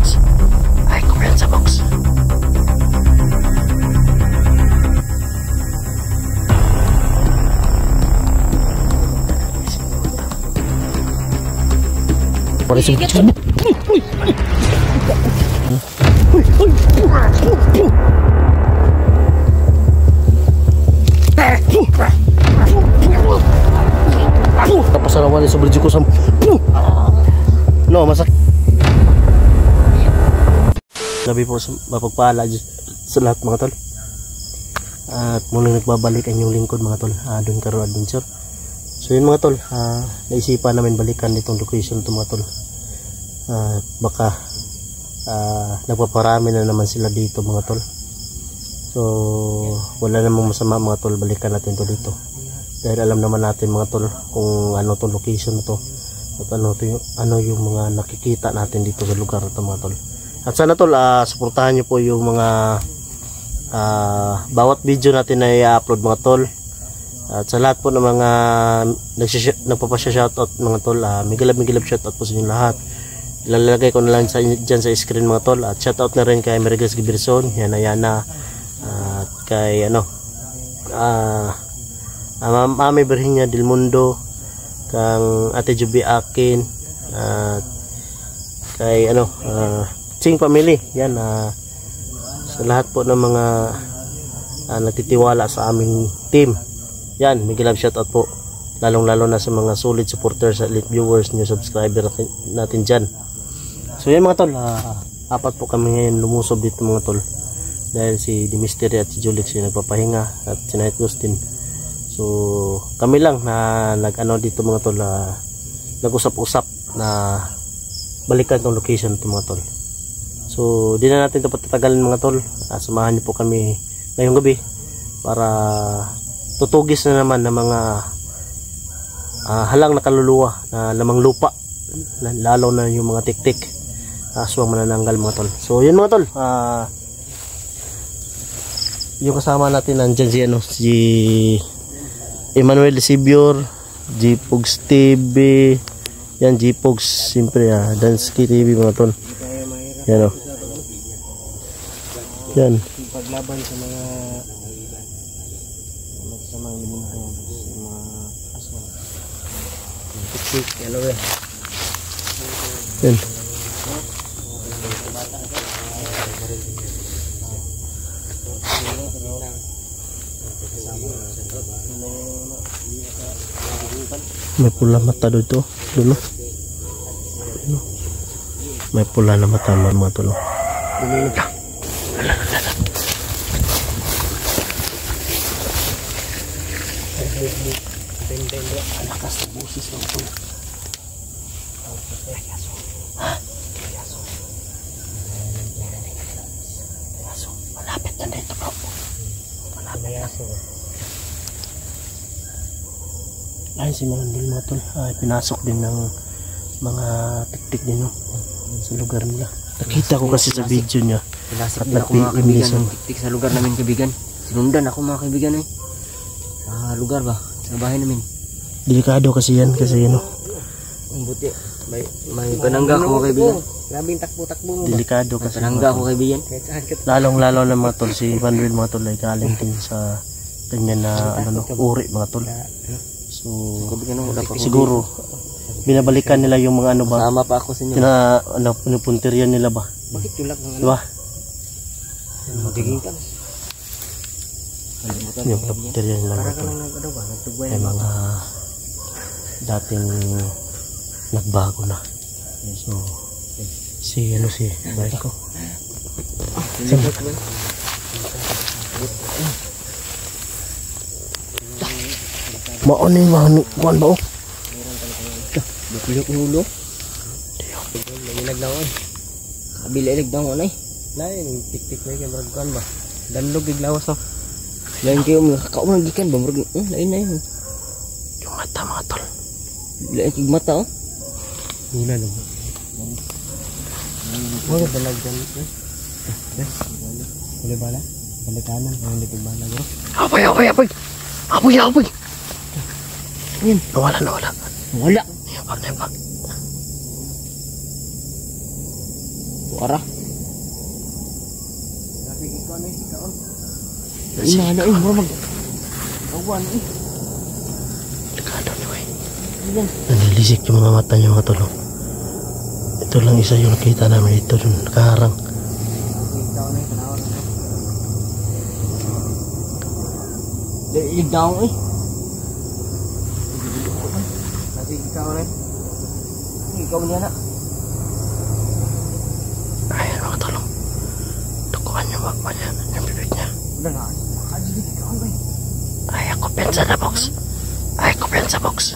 box. Ay, kumpiyansa box. Para sa kapasarawan ni sobre ko sa no masak. Sabi po mapagpala sa lahat mga tol. At muling nagbabalik ang yung lingkod mga tol. Doon karon adventure. So yun mga tol, naisipan namin balikan itong location ito mga tol. Baka nagpaparami na naman sila dito mga tol. So wala namang masama mga tol, balikan natin to dito. Dahil alam naman natin mga tol kung ano tong location na to. At ano yung mga nakikita natin dito sa lugar na to mga tol. At sana tol, suportahan nyo po yung mga bawat video natin na i-upload mga tol. At sa lahat po ng mga nagpapasya-shoutout mga tol, migilab shoutout po sa inyo lahat. Ilalagay ko na lang dyan sa screen mga tol. At shoutout na rin kay Merigas Gibirson, Yana, at kay Mami Berhinya Del Mundo, kang Ate Juby Akin, at kay Ching Family. Yan, sa lahat po ng mga nagtitiwala sa aming team. Yan, mega love shoutout po. Lalong-lalo na sa mga solid supporters, elite viewers, new subscriber natin dyan. So yan mga tol, apat po kami ngayon lumusob dito mga tol. Dahil si Dimisteri at si Julix yung nagpapahinga at si Night Gustin. So kami lang na dito mga tol, nag-usap-usap na balikan tong location ito mga tol. So di na natin ito patatagalin mga tol. Samahan niyo po kami ngayong gabi para tutugis na naman ng mga halang na kaluluwa na lamang lupa, lalo na yung mga tiktik, aswang manananggal mga tol. So yun mga tol, yung kasama natin nandyan si Emmanuel Sibior, G-Pogs TV, yan G-Pogs siyempre, Dansky TV mga tol. Yan yan paglaban sa mga limuntong, mga aswang. Tik-tik, yan. May pula mata dito, dulo. May pula na mata mga tulo. Lakas na busis ng pula. Malapit na dito bro. Malapit na. Ay si Manandil mga tol, pinasok din ng mga tiktik din sa lugar nila. Nakita ko kasi sa video niya. Pinasok din ako mga kaibigan ng tiktik sa lugar namin kaibigan. Sinundan ako mga kaibigan sa lugar ba? Sa bahay namin. Delikado kasi yan Buti. May panangga ko kaibigan. Grabing takbo-takbo. Delikado kasi. Panangga ko kaibigan. Lalong-lalo na mga tol, si Manuel mga tol ay galing din sa ganyan na uri mga tol. So siguro binabalikan nila yung mga ba? Sama pa ako sa inyo. Pinupunterian nila ba? Bakit tulak ng diba? Magiging ka. Yung pinupunterian nila mga tol. Ay mga dating nagbago na. So si Marco. Maon ni kuan ba Bukulok ulo. May naglawan. Kabila nagdaw nay. Lain tik-tik may kamera kuan ba. Danlog giglawas of. Lain kayo kauman gikan ba murag lain na yun. Yung mata mga tol. Lain kig mata Hula lang. Wala dalag dyan. Wala bala? Balikanan. Wala litig bala bro. Apoy! Yan, nawala. Wala. Wag. Wara. Ina na mo mag. Awan Delikado niyo Nanilisik yung mga mata niyo mga tol. Ito lang isa yung nakita namin dito, yung nakaharang. Yung daw Lagi ikaw rin. Ikaw niya na. Ayan mga tol. Tukuhan niyo mga niya, yung bibig niya. Udah nga. Ikaw rin. Ay, ako pensa na box. Ay, ako pensa box.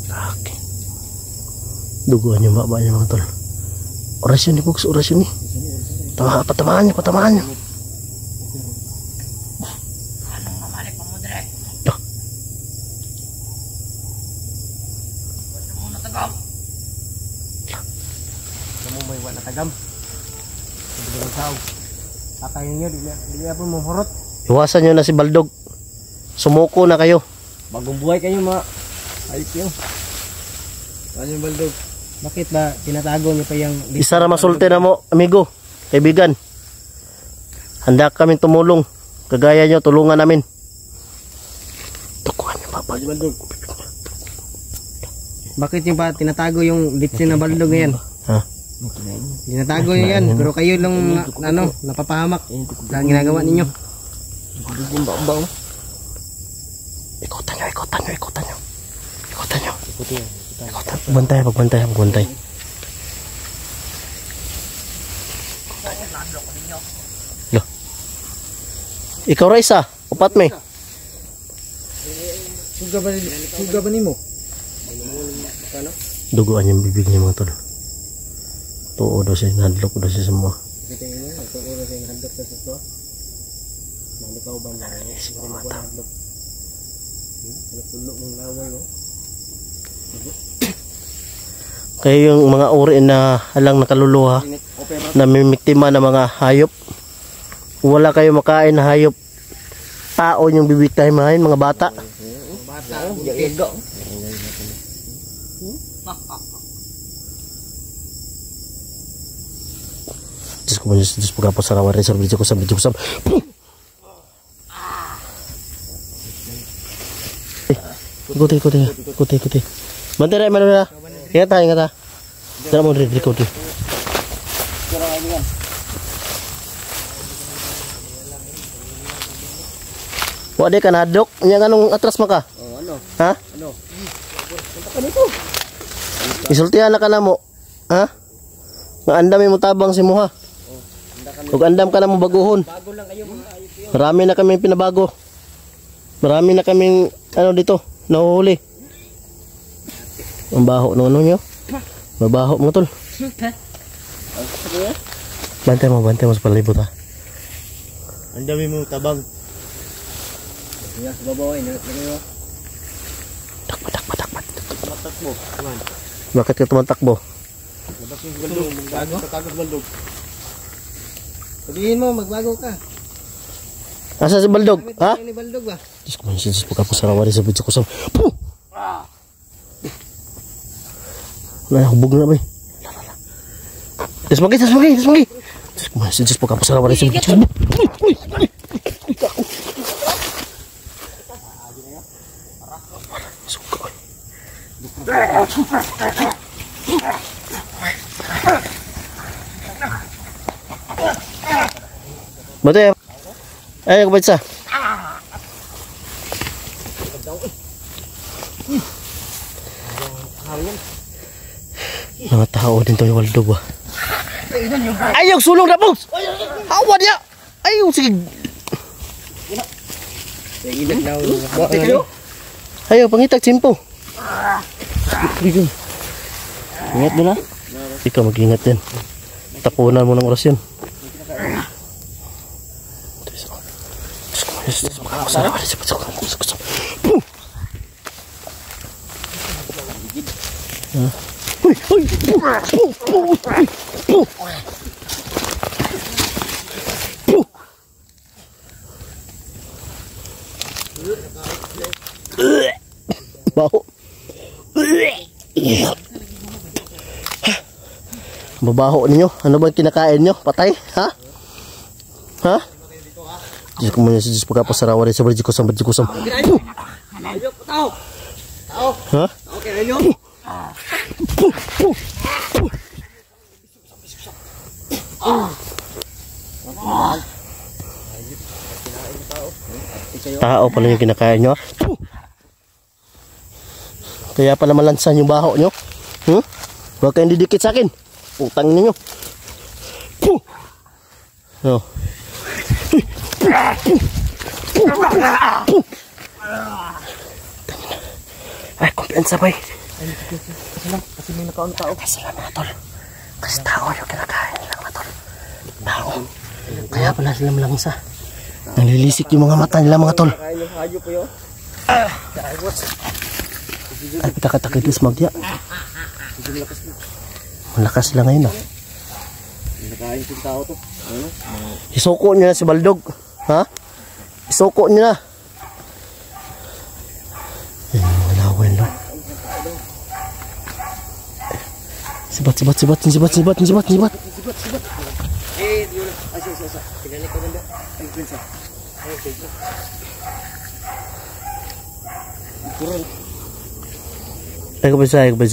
Okay. Duguan yung baba niya mga tol. Orasyon ni box, orasyon ni. Patamaan niyo, patamaan niyo. Anong mamalik mo dire? Duh. Wala mo natagam. Kamu may wala natagam. Hindi ko tao. Tatayin niyo, di niya po mahurot. Iwasan niyo na si Baldog. Sumuko na kayo. Bagong buhay kayo mga ayos yun. Ano yung Baldog? Bakit ba tinatago niyo pa yung... Isa na masulte na mo, amigo, kaibigan. Handa kaming tumulong. Kagaya nyo, tulungan namin. Tukuhan niyo baba. Baldog. Bakit yung pa tinatago yung litsin na Baldog ngayon? Ha? Tinatago niyo yan, pero kayo lang napapahamak. Lang ginagawa ninyo. Ikutan nyo, ikutan nyo, ikutan nyo. Ikutan nyo. Pagbantay, pagbantay, pagbantay. Loh. Ikaw Raisa, upat me. Suga ba nimo? Duguan yung bibig niya mga tol. Tuo daw siya, nadlok daw siya semua. Kaya yung mga uri na halang nakaluluha na mimiktima ng mga hayop, wala kayo makain na hayop, tao yung bibigtahin mga bata. Diyos ko mo, Diyos pagkapos sa rawan rin sa video ko sa Ikuti. Bantay na, meron na. Ingat ha. Tara mo rin, record. Wade ka na, Dok. Yang anong atras mo ka? Ano? Ha? Ano? Punta ka dito. Isultihan na ka na mo. Ha? Nga andam mo tabang si mo ha. Kung andam ka na mo baguhon. Bago lang kayo mga ayos yun. Marami na kaming pinabago. Marami na kaming ano dito, nahuhuli. Ang baho ng ano nyo. Mabaho mo tol. Bantay mo sa palibot ha. Ang dami mo tabang. Yes, babaw ini. Takbo. Matakbo. Kuman. Bakit ka tumatakbo? Labas yung Baldog. Bago? Tatagos Baldog. Sabihin mo, magbago ka. Asa si Baldog? Ha? Ni Baldog ba? Diyos ko, Diyos ko, kapos sarawari sa video ko sa... Puh! Hubog na ba eh. Tas magi. Diyos ko, Diyos ko, kapos sarawari sa video ko sa... Bate, ayo ke baca. Mga tao din to yung Waldo ba? Ayaw, sulong na po! Awa niya! Ayaw, sige! Ayaw, pangitag, simpo! Ingat mo na. Ikaw mag-ingat din. Tapunan mo ng orasyon. Bau. Babaho ninyo. Ano ba kinakain nyo? Patay? Ha? Ha? Diyos ko muna sa Diyos pagkapasarawa rin sa berjikusam. Ha? Okay, ano? Tao pala yung kinakain nyo. Kaya pala malansan yung baho nyo. Huwag kayong didikit sa akin. Utang ninyo. Oh. Ay, kumpiyansa ba eh. Kasi may nakaon tao. Kasi lang mga tol. Kasi tao yung kinakain lang mga tol. Tao. Kaya pala sila malangsa. Nalilisik yung mga mata nila mga tol. Kain yung hayop po yun. Ay, pitakatakit magya. Malakas sila ngayon ah. Nakain yung tao to. Isuko nyo na si Baldog. Ha? Isuko nyo na. Yan yung mga lawan no. Sibat. Eh, di yun. Asa. Tinalik ko ganda. Ay, prinsa. Ay, prinsa. Turun. Ay, kabisa. Wala.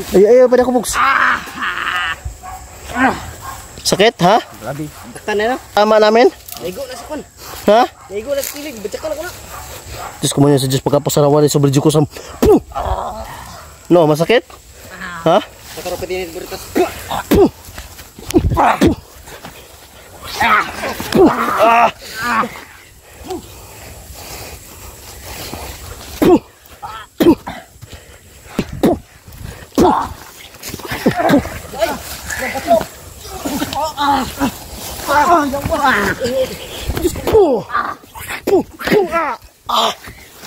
Ay, pada ko buks. Sakit, ha? Grabe. Taktan na na. Tama namin? Naigo na sa kwan. Ha? Naigo na sa kilig. Batsaka na ko na. Diyos ko muna sa Diyos pagkapasarawa rin sa berjikusam. No, masakit? Ha? Nakaropetinit buritas.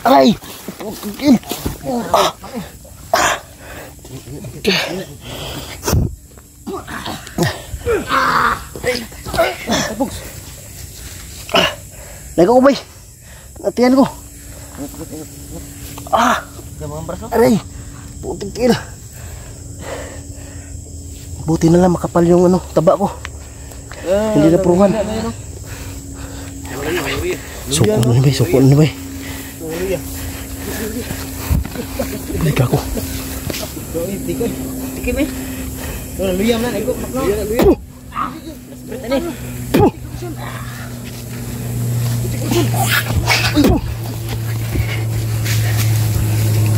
Ay! Lego ko bay. Natiyan ko. Aray. Puting kil. Buti na lang makapal yung ano, taba ko. Hindi na pruhan. Suko na bay. Liga ko. Tikim eh. Luyam na. Naigo. Luyam.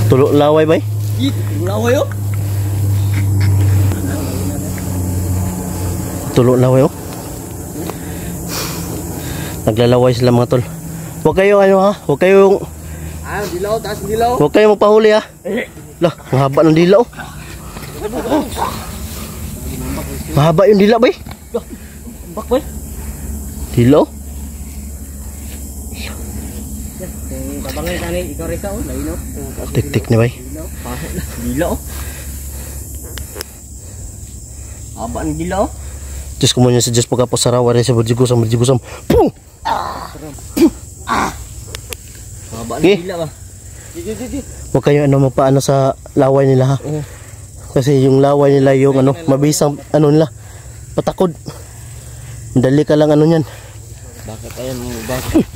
Tulok laway bay. Laway oh. Tulok laway oh. Naglalaway sila mga tol. Huwag kayo ano ha. Huwag kayong Dilaw. Taas dilaw. Huwag kayong magpahuli ha. Lah, mahaba ng dila oh. Mahaba yung dila bay. Bak boy. Dila oh. Babangay ka ni ikaw rita oh. Lain oh. Tik-tik ni bay. Dilaw oh. Haba ng dilaw oh. Diyos ko muna sa Diyos pagkapasarawa rin sa berjikusam. Pum! Haba Okay. ng dilaw ah. Huwag kayo ano mapaano sa laway nila ha. Kasi yung laway nila yung ano mabisang ano nila patakod. Dali ka lang ano niyan. Bakit ayan mo? Bakit?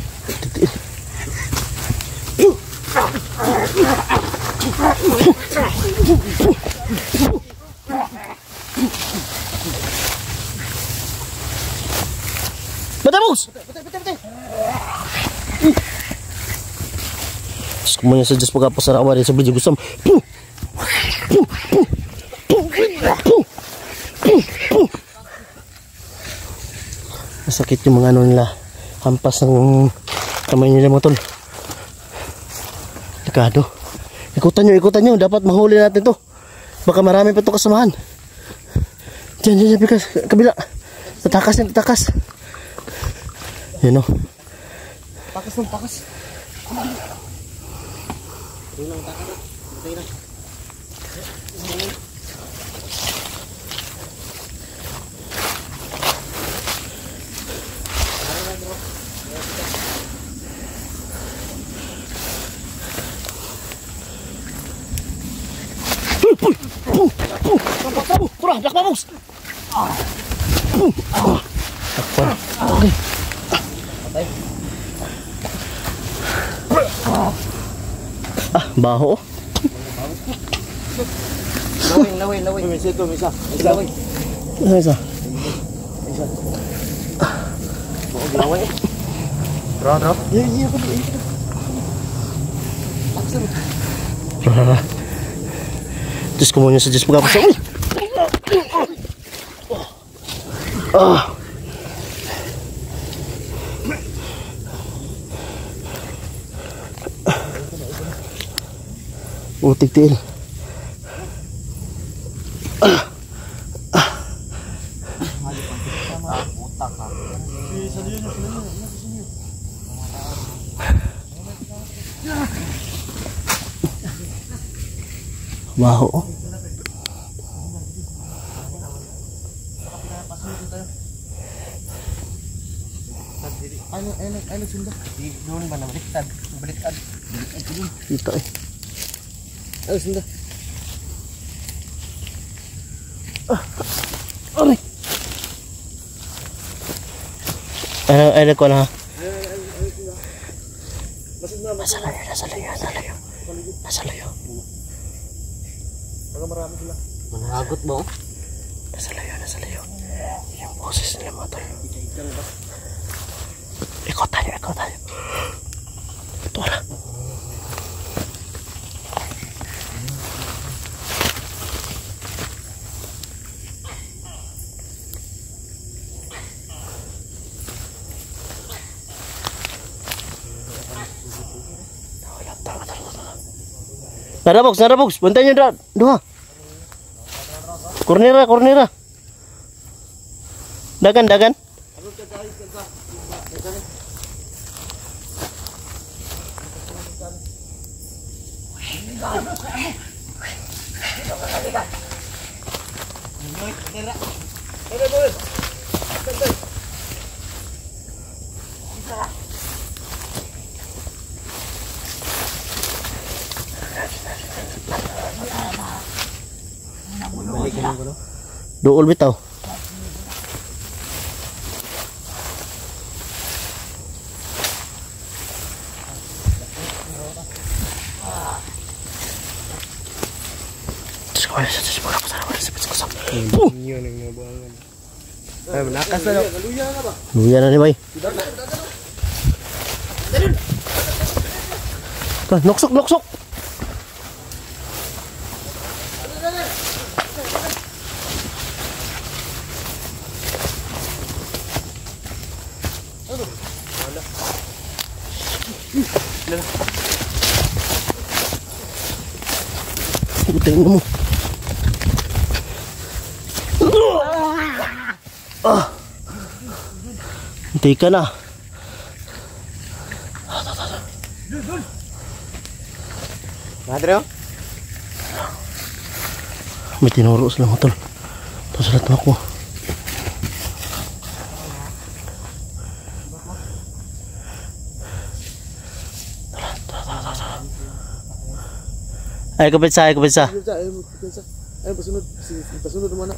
Batabos! Diyos ko muna sa Diyos pagkapasarawa rin sa berjikusam. Masakit yung mga ano nila. Hampas ng kamay nila mga tol. Likado. Ikutan nyo. Dapat mahuli natin to. Baka marami pa ito kasamahan. Diyan, kabila. Tatakas yan, tatakas. Yan o. Takas lang, takas. Tingnan lang, takas lang. Tingnan lang. Turah, dak bagus. Oke. Baho. Laway. Misa ito, misa. Laway. Isa. Buog laway. Bro. Iya. Diyos ko muna sa Diyos pagkapos. Tigtil. Baho. Ano sunda? Doon ba na baliktad? Baliktad dun. Dito eh. Ano sunda? Aray. Ano ko na? Nasa layo. Baka marami sila. Manahagot ba? Nasa layo. Yung boses nila mga tol. Ikot tayo. Ito na. Narabox. Bantayan nyo dua. Kornera. Dagan. Dool bitaw. Ay, nakas na daw. Luya na ni bay. Noksok. Tingnan mo. Hintay ka na. Madre, May tinuro sila mga tol. Tapos lahat ako. Ay, kapit sa. Ay, pasunod. Pasunod mo na.